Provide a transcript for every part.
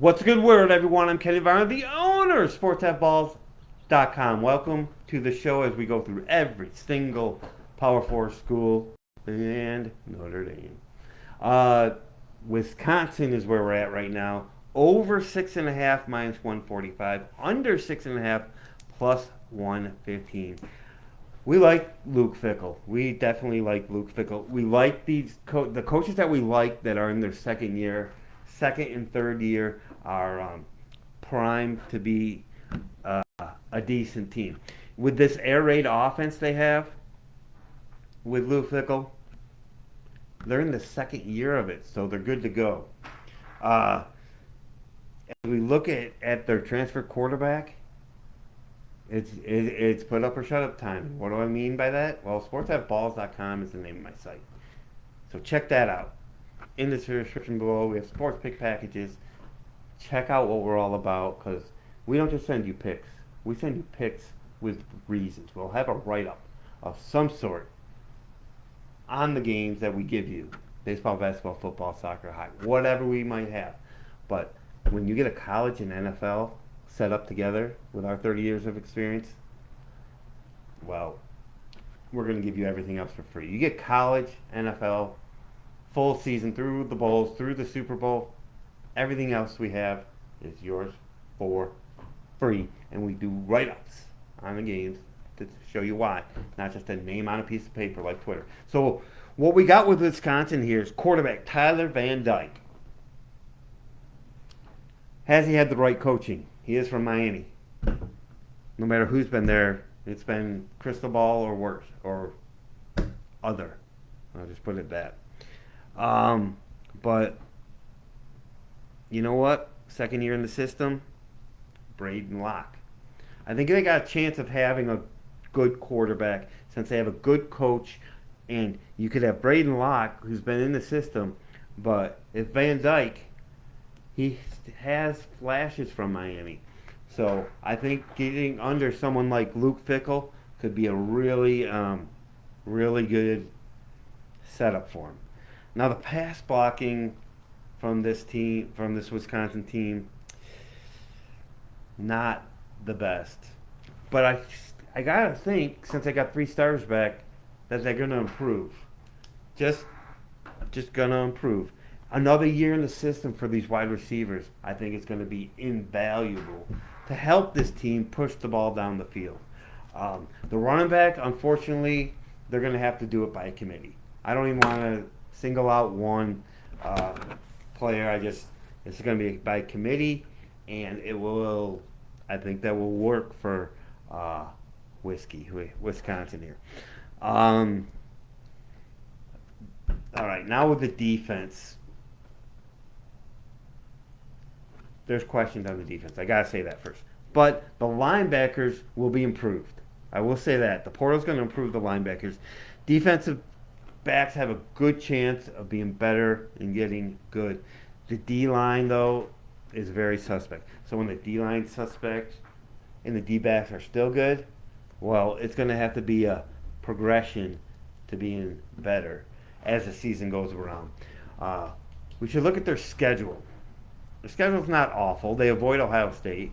What's a good word, everyone? I'm Kenny Varner, the owner of SportsBooks.com. Welcome to the show as we go through every single Power 4 school and Notre Dame. Wisconsin is where we're at right now. Over 6.5 minus 145. Under 6.5 plus 115. We like Luke Fickell. We definitely like Luke Fickell. We like the coaches that we like that are in their second and third year are primed to be a decent team. With this air raid offense they have with Luke Fickell, they're in the second year of it, so they're good to go. As we look at their transfer quarterback, it's put up or shut up time. What do I mean by that? Well, sportshaveballs.com is the name of my site. So check that out. In the description below, we have sports pick packages. Check out what we're all about, because we don't just send you picks. We send you picks with reasons. We'll have a write-up of some sort on the games that we give you. Baseball, basketball, football, soccer, hockey, whatever we might have. But when you get a college and NFL set up together with our 30 years of experience, well, we're going to give you everything else for free. You get college, NFL, full season through the bowls, through the Super Bowl. Everything else we have is yours for free. And we do write-ups on the games to show you why. Not just a name on a piece of paper like Twitter. So what we got with Wisconsin here is quarterback Tyler Van Dyke. Has he had the right coaching? He is from Miami. No matter who's been there, it's been crystal ball or worse, or other. I'll just put it that. But you know what? Second year in the system, Braden Locke. I think they got a chance of having a good quarterback since they have a good coach, and you could have Braden Locke, who's been in the system, but if Van Dyke, he has flashes from Miami. So I think getting under someone like Luke Fickell could be a really, really good setup for him. Now the pass blocking from this Wisconsin team, not the best. But I gotta think, since I got 3 starters back, that they're gonna improve. Just gonna improve. Another year in the system for these wide receivers, I think it's gonna be invaluable to help this team push the ball down the field. The running back, unfortunately, they're gonna have to do it by committee. I don't even want to single out one player. It's going to be by committee, and I think that will work for Wisconsin here. All right, now with the defense, there's questions on the defense. I gotta say that first. But the linebackers will be improved. I will say that the portal's going to improve the linebackers. Defensive backs have a good chance of being better and getting good. The D-line, though, is very suspect. So when the D-line suspect and the D-backs are still good, well, it's going to have to be a progression to being better as the season goes around. We should look at their schedule. Their schedule's not awful. They avoid Ohio State.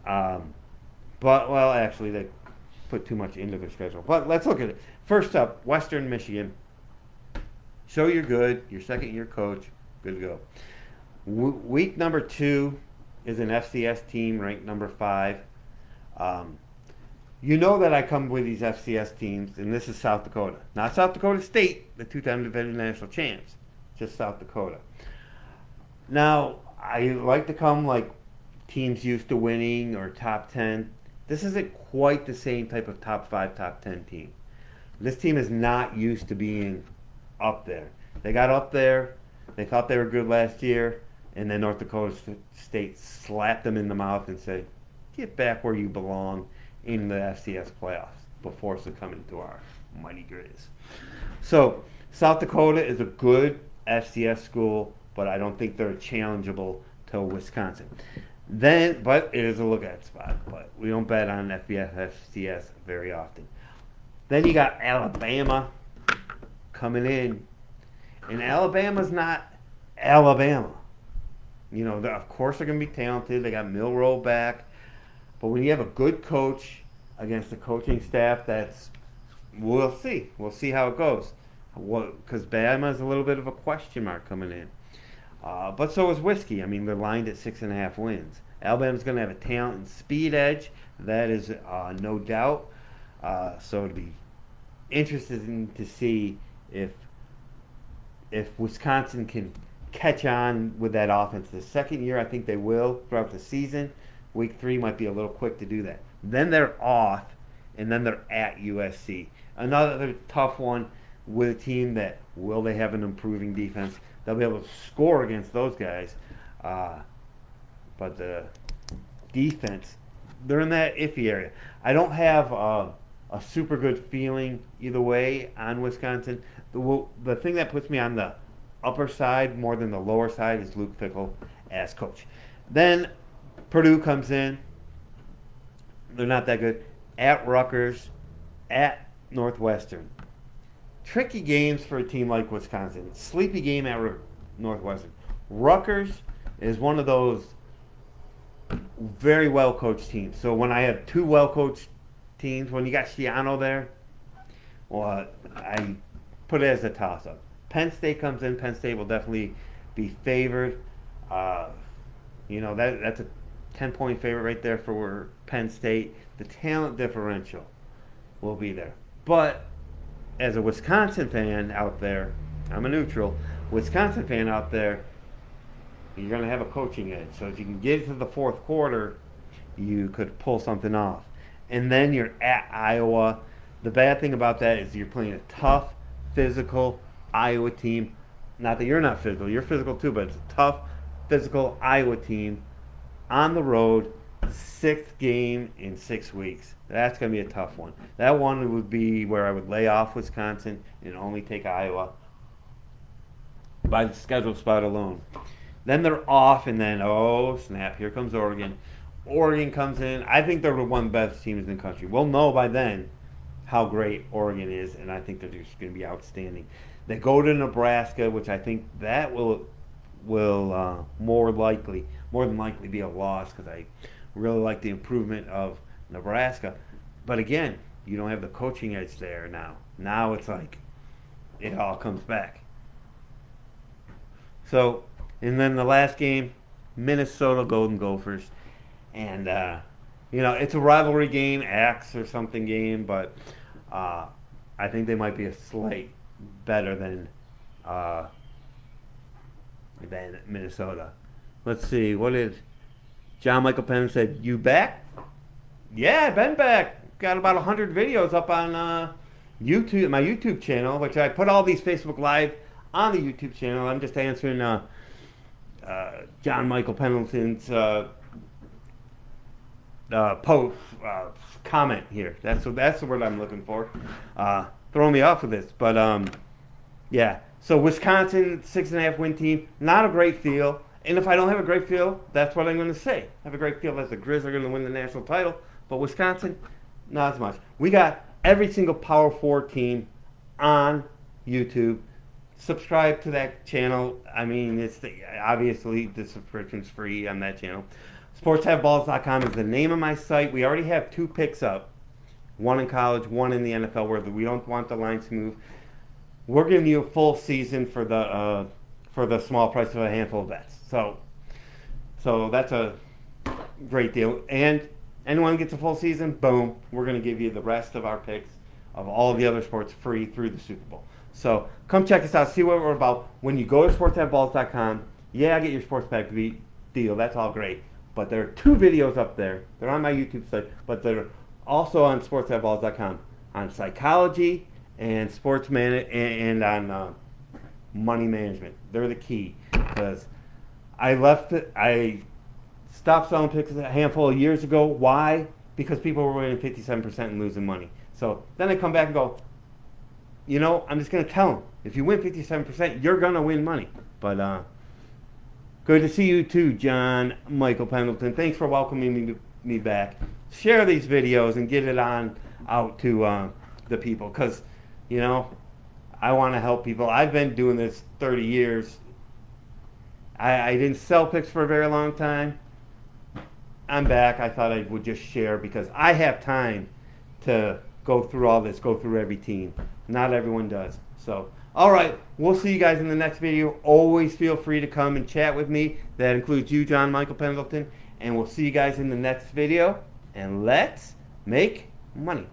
Actually, they put too much into their schedule. But let's look at it. First up, Western Michigan. Show you're good. Your second-year coach. Good to go. Week number 2 is an FCS team ranked number 5. You know that I come with these FCS teams, and this is South Dakota. Not South Dakota State, the 2-time defending national champs. Just South Dakota. Now, I like to come like teams used to winning or top 10. This isn't quite the same type of top 5, top 10 team. This team is not used to being up there. They got up there. They thought they were good last year, and then North Dakota State slapped them in the mouth and said, get back where you belong in the FCS playoffs before succumbing to our mighty Grizz. So South Dakota is a good FCS school, but I don't think they're challengeable to Wisconsin. But it is a look-at spot. But we don't bet on FCS very often. Then you got Alabama coming in, and Alabama's not Alabama. Of course they're going to be talented. They got Milroe back. But when you have a good coach against a coaching staff we'll see. We'll see how it goes. Because Bama's a little bit of a question mark coming in. But so is Whiskey. I mean, they're lined at 6.5 wins. Alabama's going to have a talent and speed edge. That is no doubt. So it'll be interesting to see if Wisconsin can catch on with that offense. The second year, I think they will throughout the season. Week 3 might be a little quick to do that. Then they're off, and then they're at USC. Another tough one with a team that will they have an improving defense. They'll be able to score against those guys. But the defense, they're in that iffy area. I don't have a super good feeling either way on Wisconsin. The thing that puts me on the upper side more than the lower side is Luke Fickell as coach. Then Purdue comes in. They're not that good. At Rutgers, at Northwestern. Tricky games for a team like Wisconsin. Sleepy game at Northwestern. Rutgers is one of those very well-coached teams. So when I have two well-coached teams, when you got Schiano there, well, I put it as a toss-up. Penn State comes in. Penn State will definitely be favored. That's a 10-point favorite right there for Penn State. The talent differential will be there. But as a Wisconsin fan out there, I'm a neutral. Wisconsin fan out there, you're going to have a coaching edge. So if you can get to the fourth quarter, you could pull something off. And then you're at Iowa. The bad thing about that is you're playing a tough, physical Iowa team. Not that you're not physical. You're physical too, but it's a tough, physical Iowa team on the road, 6th game in 6 weeks. That's going to be a tough one. That one would be where I would lay off Wisconsin and only take Iowa by the schedule spot alone. Then they're off, and then, oh, snap, here comes Oregon. Oregon comes in. I think they're one of the best teams in the country. We'll know by then how great Oregon is, and I think they're just going to be outstanding. They go to Nebraska, which I think that will more than likely be a loss because I really like the improvement of Nebraska. But again, you don't have the coaching edge there now. Now it's like it all comes back. So, and then the last game, Minnesota Golden Gophers. And, it's a rivalry game, Axe or something game, but I think they might be a slight better than Minnesota. Let's see, what did John Michael Penn said? You back? Yeah, I've been back. Got about 100 videos up on YouTube, my YouTube channel, which I put all these Facebook Live on the YouTube channel. I'm just answering John Michael Pendleton's post comment here. That's the word I'm looking for. Throwing me off with this, but yeah. So Wisconsin, 6.5 win team, not a great feel. And if I don't have a great feel, that's what I'm going to say. I have a great feel that the Grizz are going to win the national title, but Wisconsin, not as much. We got every single Power 4 team on YouTube. Subscribe to that channel. I mean, obviously the subscription's free on that channel. SportsHaveBalls.com is the name of my site. We already have 2 picks up, one in college, one in the NFL, where we don't want the lines to move. We're giving you a full season for the small price of a handful of bets. So that's a great deal. And anyone gets a full season, boom, we're going to give you the rest of our picks of all the other sports free through the Super Bowl. So come check us out, see what we're about. When you go to sportshaveballs.com, yeah, get your sports pack deal. That's all great. But there are 2 videos up there. They're on my YouTube site, but they're also on sportshaveballs.com on psychology and and on money management. They're the key because I stopped selling picks a handful of years ago. Why? Because people were winning 57% and losing money. So then I come back and go, I'm just going to tell them, if you win 57%, you're going to win money. But good to see you too, John Michael Pendleton. Thanks for welcoming me back. Share these videos and get it on out to the people because, I want to help people. I've been doing this 30 years, I didn't sell picks for a very long time. I'm back. I thought I would just share because I have time to go through all this, go through every team. Not everyone does. So, all right, we'll see you guys in the next video. Always feel free to come and chat with me. That includes you, John Michael Pendleton. And we'll see you guys in the next video. And let's make money.